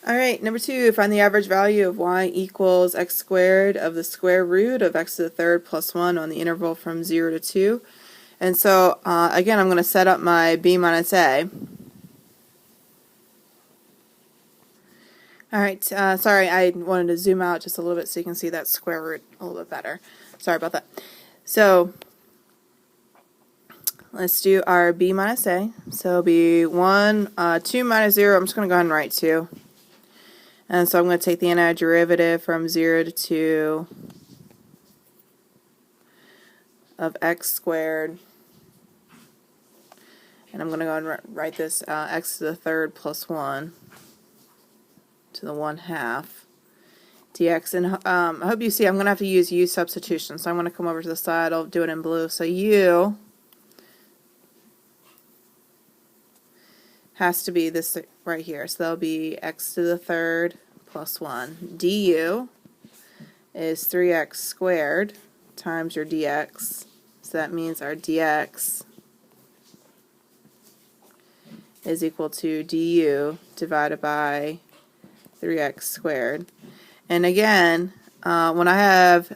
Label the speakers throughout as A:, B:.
A: Alright, number 2, find the average value of y equals x squared of the square root of x to the third plus 1 on the interval from 0 to 2. And so, again, I'm going to set up my b minus a. Alright, sorry, I wanted to zoom out just a little bit so you can see that square root a little bit better. Sorry about that. So, let's do our b minus a. So it'll be 2 minus 0, I'm just going to go ahead and write 2. And so I'm going to take the antiderivative from 0 to 2 of x squared. And I'm going to go and write this x to the third plus 1 to the 1/2 dx. And I hope you see I'm going to have to use u substitution. So I'm going to come over to the side. I'll do it in blue. So u has to be this right here. So that'll be x to the third plus 1. Du is 3x squared times your dx. So that means our dx is equal to du divided by 3x squared. And again, when I have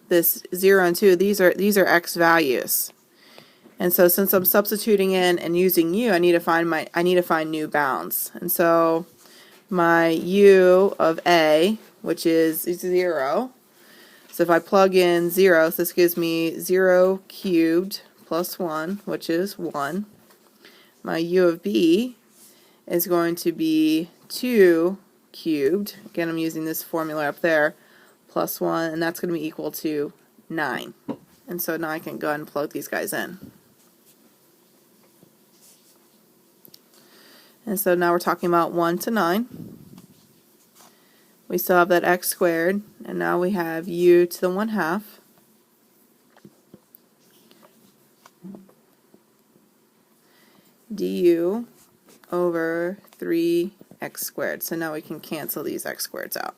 A: this 0 and 2, these are x values. And so since I'm substituting in and using u, I need to find new bounds. And so my u of a, which is 0. So if I plug in 0, so this gives me 0 cubed plus 1, which is 1. My u of b is going to be 2 cubed. Again, I'm using this formula up there, plus 1, and that's going to be equal to 9. And so now I can go ahead and plug these guys in. And so now we're talking about 1 to 9. We still have that x squared, and now we have u to the 1/2. Du over 3x squared. So now we can cancel these x squareds out.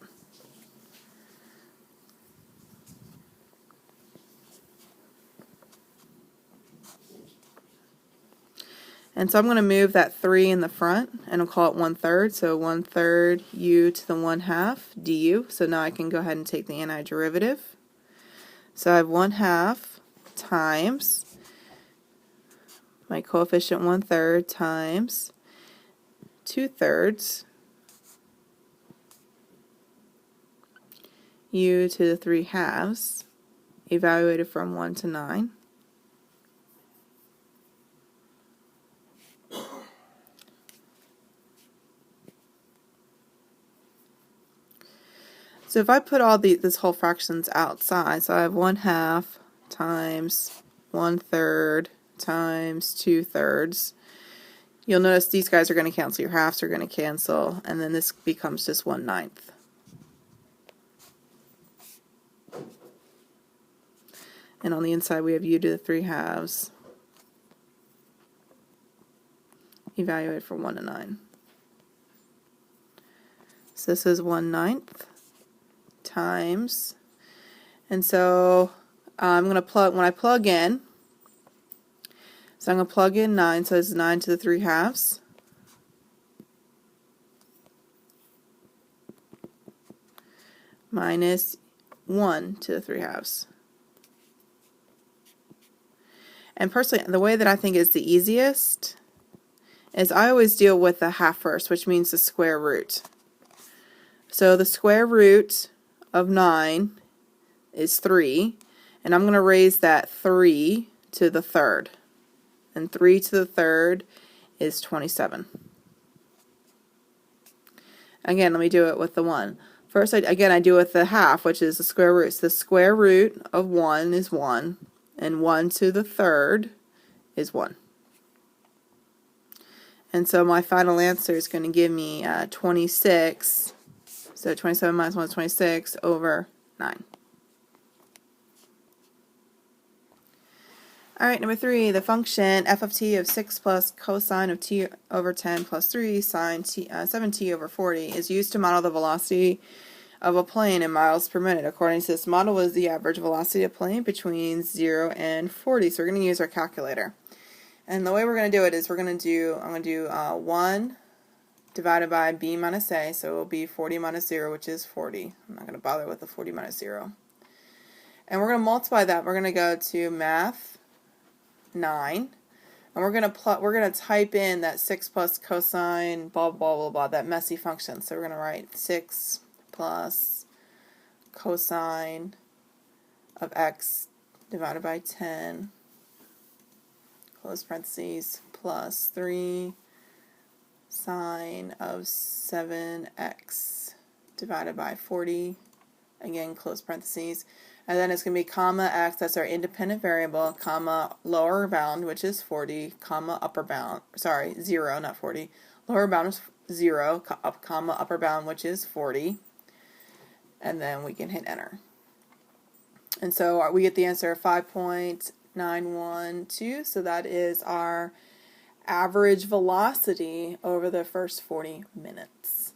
A: And so I'm going to move that 3 in the front, and I'll call it 1/3. So 1/3 u to the 1/2 du. So now I can go ahead and take the antiderivative. So I have 1/2 times my coefficient 1/3 times 2/3 u to the 3/2 evaluated from 1 to 9. So if I put all this whole fractions outside, so I have 1/2 times 1/3 times 2/3. You'll notice these guys are going to cancel. Your halves are going to cancel, and then this becomes just 1/9. And on the inside we have u to the 3/2 evaluated from 1 to 9. So this is 1/9 times, and so I'm going to plug, when I plug in, so I'm going to plug in 9, so it's 9 to the 3/2 minus 1 to the 3/2. And personally, the way that I think is the easiest is I always deal with the half first, which means the square root. So the square root of 9 is 3, and I'm going to raise that 3 to the third. And 3 to the third is 27. Again, let me do it with the 1. First, I do it with the half, which is the square root. So the square root of 1 is 1, and 1 to the third is 1. And so my final answer is going to give me 26. So 27 minus 1 is 26 over 9. Alright, number 3, the function f of t of 6 plus cosine of t over 10 plus 3 sine 7t over 40 is used to model the velocity of a plane in miles per minute. According to this model, what is the average velocity of a plane between 0 and 40? So we're going to use our calculator. And the way we're going to do it is I'm going to do 1 divided by b minus a, so it will be 40 minus 0, which is 40. I'm not going to bother with the 40 minus 0. And we're going to multiply that. We're going to go to math 9, and we're going to type in that 6 plus cosine blah blah blah blah, that messy function. So we're going to write 6 plus cosine of x divided by 10, close parentheses, plus 3 sine of 7x divided by 40, again close parentheses, and then it's going to be comma x, that's our independent variable, comma lower bound, which is 40, comma upper bound, sorry, 0, not 40, lower bound is 0, comma upper bound, which is 40, and then we can hit enter. And so we get the answer of 5.912, so that is our average velocity over the first 40 minutes.